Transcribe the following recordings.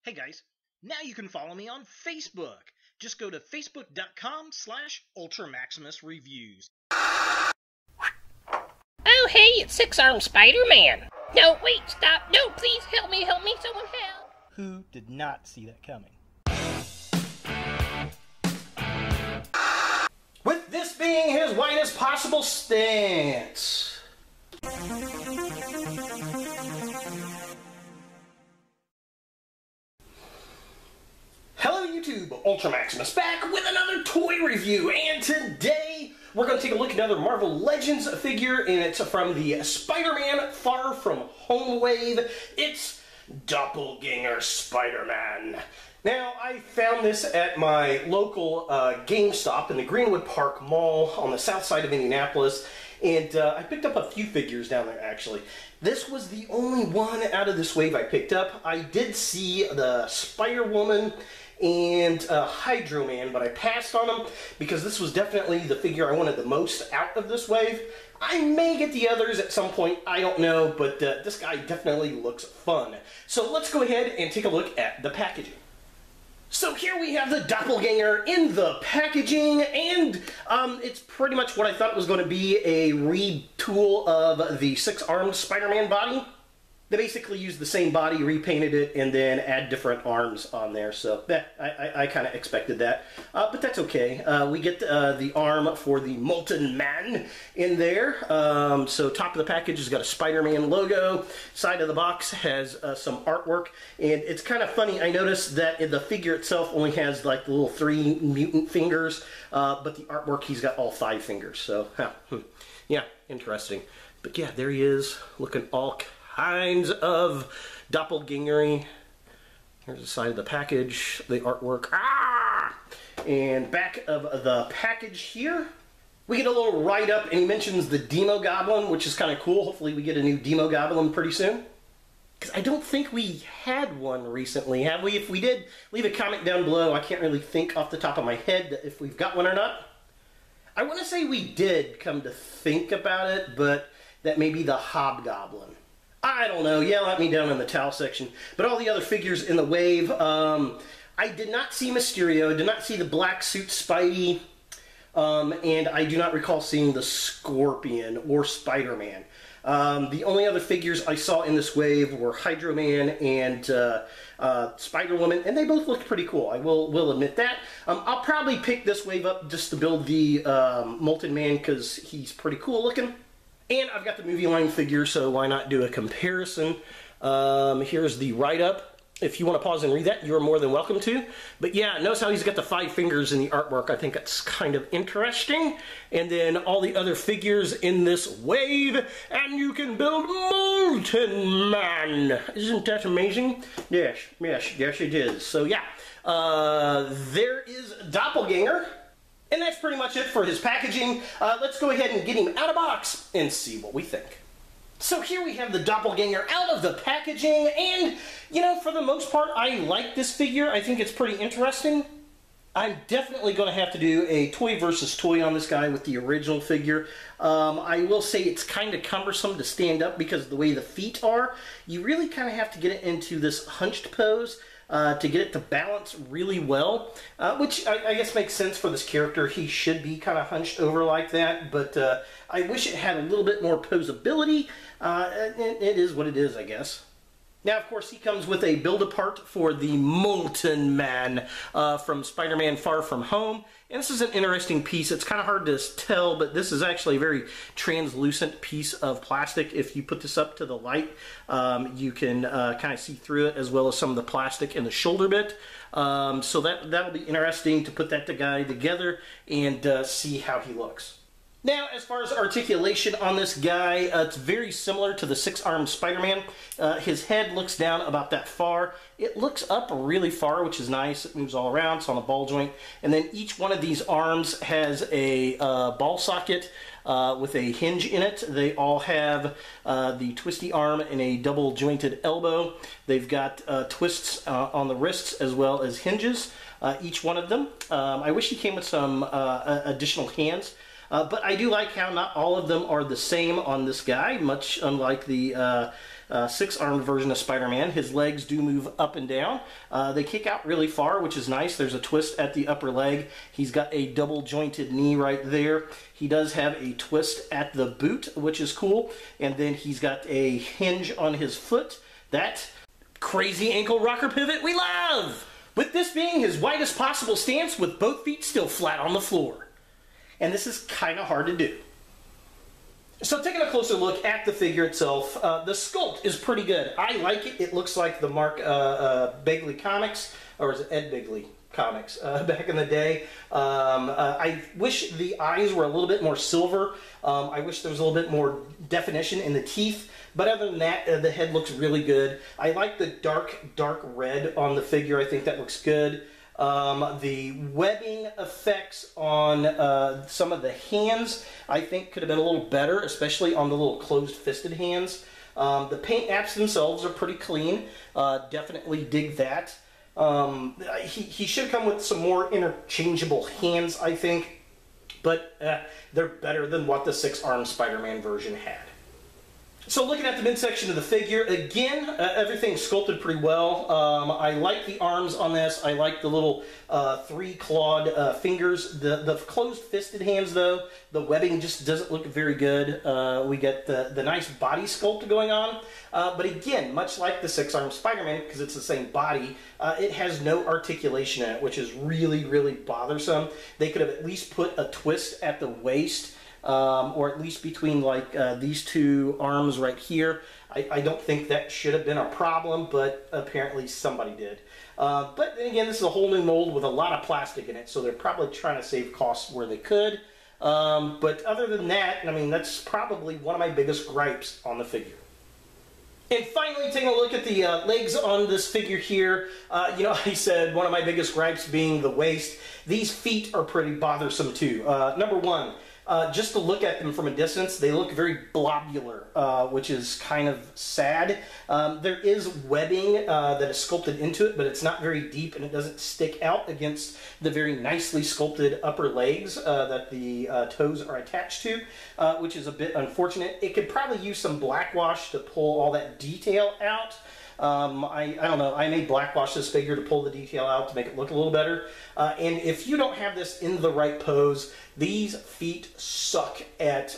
Hey guys, now you can follow me on Facebook. Just go to facebook.com/UltraMaximusReviews. Oh hey, it's Six-Armed Spider-Man! No, wait, stop! No, please, help me, someone help! Who did not see that coming? With this being his widest possible stance. Hello YouTube, Ultra Maximus back with another toy review, and today we're going to take a look at another Marvel Legends figure, and it's from the Spider-Man Far From Home wave. It's Doppelganger Spider-Man. Now, I found this at my local GameStop in the Greenwood Park Mall on the south side of Indianapolis, and I picked up a few figures down there, actually. This was the only one out of this wave I picked up. I did see the Spider-Woman and Hydro Man, but I passed on them because this was definitely the figure I wanted the most out of this wave. I may get the others at some point, I don't know, but this guy definitely looks fun. So let's go ahead and take a look at the packaging. So here we have the Doppelganger in the packaging, and it's pretty much what I thought it was going to be, a retool of the Six-Armed Spider-Man body. They basically used the same body, repainted it, and then add different arms on there. So I kind of expected that, but that's okay. We get the arm for the Molten Man in there. So top of the package has got a Spider-Man logo. Side of the box has some artwork, and it's kind of funny. I noticed that the figure itself only has like the little 3 mutant fingers, but the artwork, he's got all 5 fingers. So yeah, interesting. But yeah, there he is, looking all kinds of doppelgangery. Here's the side of the package, the artwork. And back of the package here, we get a little write-up, and he mentions the Demo Goblin, which is kind of cool. Hopefully we get a new Demo Goblin pretty soon, because I don't think we had one recently, have we? If we did, leave a comment down below. I can't really think off the top of my head if we've got one or not. I want to say we did, come to think about it, but that may be the Hobgoblin. I don't know. Yell at me down in the towel section. But all the other figures in the wave, I did not see Mysterio, did not see the black suit Spidey, and I do not recall seeing the Scorpion or Spider-Man. The only other figures I saw in this wave were Hydro Man and Spider-Woman, and they both looked pretty cool. I will admit that. I'll probably pick this wave up just to build the Molten Man, because he's pretty cool looking. And I've got the movie line figure, so why not do a comparison? Here's the write-up. If you want to pause and read that, you're more than welcome to. But yeah, notice how he's got the 5 fingers in the artwork. I think that's kind of interesting. And then all the other figures in this wave, and you can build Molten Man. Isn't that amazing? Yes, it is. So yeah, there is Doppelganger. And that's pretty much it for his packaging. Let's go ahead and get him out of box and see what we think. So here we have the Doppelganger out of the packaging, and, you know, for the most part, I like this figure. I think it's pretty interesting. I'm definitely going to have to do a toy versus toy on this guy with the original figure. I will say it's kind of cumbersome to stand up because of the way the feet are. You really kind of have to get it into this hunched pose to get it to balance really well, which I guess makes sense for this character. He should be kind of hunched over like that, but I wish it had a little bit more posability. It is what it is, I guess. Now, of course, he comes with a build-apart for the Molten Man from Spider-Man Far From Home. And this is an interesting piece. It's kind of hard to tell, but this is actually a very translucent piece of plastic. If you put this up to the light, you can kind of see through it, as well as some of the plastic in the shoulder bit. So that'll be interesting to put that guy together and see how he looks. Now, as far as articulation on this guy, it's very similar to the Six-Armed Spider-Man. His head looks down about that far. It looks up really far, which is nice. It moves all around. It's on a ball joint. And then each one of these arms has a ball socket with a hinge in it. They all have the twisty arm and a double jointed elbow. They've got twists on the wrists as well as hinges, each one of them. I wish he came with some additional hands. But I do like how not all of them are the same on this guy, much unlike the six-armed version of Spider-Man. His legs do move up and down. They kick out really far, which is nice. There's a twist at the upper leg. He's got a double-jointed knee right there. He does have a twist at the boot, which is cool. And then he's got a hinge on his foot. That crazy ankle rocker pivot we love! With this being his widest possible stance with both feet still flat on the floor. And this is kind of hard to do. So taking a closer look at the figure itself, the sculpt is pretty good. I like it. It looks like the Mark Begley comics, or is it Ed Begley comics, back in the day. I wish the eyes were a little bit more silver. I wish there was a little bit more definition in the teeth. But other than that, the head looks really good. I like the dark red on the figure. I think that looks good. The webbing effects on some of the hands, I think, could have been a little better, especially on the little closed-fisted hands. The paint apps themselves are pretty clean. Definitely dig that. He should come with some more interchangeable hands, I think. But they're better than what the six-armed Spider-Man version had. So looking at the midsection of the figure, again, everything's sculpted pretty well. I like the arms on this. I like the little three-clawed fingers. The closed-fisted hands, though, the webbing just doesn't look very good. We get the nice body sculpt going on. But again, much like the six-armed Spider-Man, because it's the same body, it has no articulation in it, which is really, really bothersome. They could have at least put a twist at the waist. Or at least between like these two arms right here. I don't think that should have been a problem, but apparently somebody did. But then again, this is a whole new mold with a lot of plastic in it, so they're probably trying to save costs where they could. But other than that, I mean, that's probably one of my biggest gripes on the figure. And finally, taking a look at the legs on this figure here, you know, I said one of my biggest gripes being the waist. These feet are pretty bothersome too. Number one, just to look at them from a distance, they look very blobular, which is kind of sad. There is webbing that is sculpted into it, but it's not very deep and it doesn't stick out against the very nicely sculpted upper legs that the toes are attached to, which is a bit unfortunate. It could probably use some black wash to pull all that detail out. I don't know, I may blackwash this figure to pull the detail out to make it look a little better. And if you don't have this in the right pose, these feet suck at,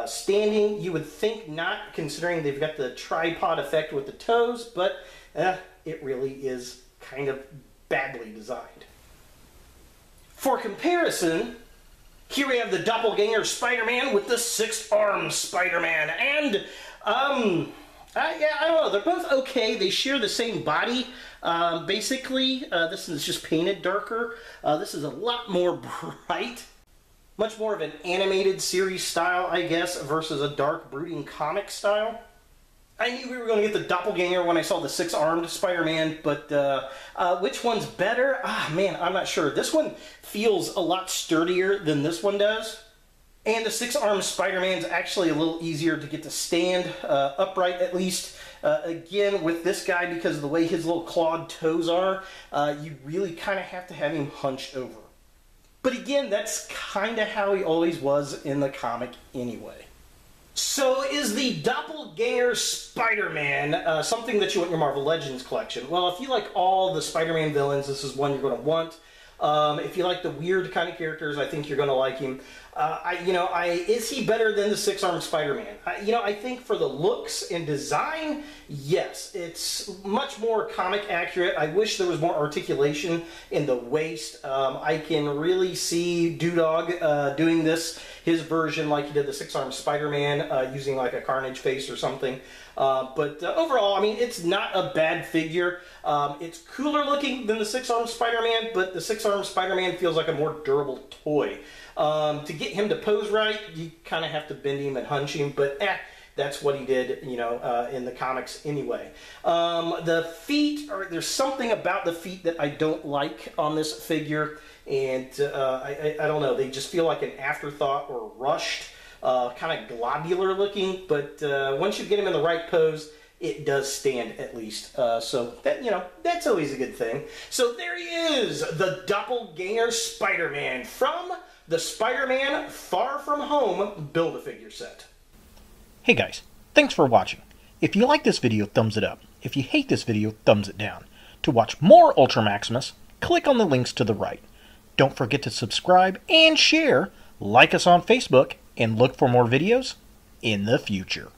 standing. You would think not, considering they've got the tripod effect with the toes, but it really is kind of badly designed. For comparison, here we have the Doppelganger Spider-Man with the six-armed Spider-Man, and, yeah, I don't know. They're both okay. They share the same body, basically. This is just painted darker. This is a lot more bright. Much more of an animated series style, I guess, versus a dark, brooding comic style. I knew we were going to get the Doppelganger when I saw the six-armed Spider-Man, but which one's better? Ah, man, I'm not sure. This one feels a lot sturdier than this one does. And the six-armed Spider-Man's actually a little easier to get to stand upright, at least. Again, with this guy, because of the way his little clawed toes are, you really kind of have to have him hunched over. But again, that's kind of how he always was in the comic anyway. So is the Doppelganger Spider-Man something that you want in your Marvel Legends collection? Well, if you like all the Spider-Man villains, this is one you're going to want. If you like the weird kind of characters, I think you're going to like him. Is he better than the six-armed Spider-Man? I think for the looks and design, yes. It's much more comic accurate. I wish there was more articulation in the waist. I can really see Doodog doing this, his version, like he did the six-armed Spider-Man, using like a Carnage face or something. But overall, I mean, it's not a bad figure. It's cooler looking than the six-armed Spider-Man, but the six-armed Spider-Man feels like a more durable toy. To get him to pose right, you kind of have to bend him and hunch him, but that's what he did, in the comics anyway. The feet, there's something about the feet that I don't like on this figure, and I don't know, they just feel like an afterthought or rushed, kind of globular looking, but once you get him in the right pose, it does stand at least. So that, that's always a good thing. So there he is, the Doppelganger Spider-Man from the Spider-Man Far From Home Build-A-Figure set. Hey guys, thanks for watching. If you like this video, thumbs it up. If you hate this video, thumbs it down. To watch more Ultra Maximus, click on the links to the right. Don't forget to subscribe and share, like us on Facebook, and look for more videos in the future.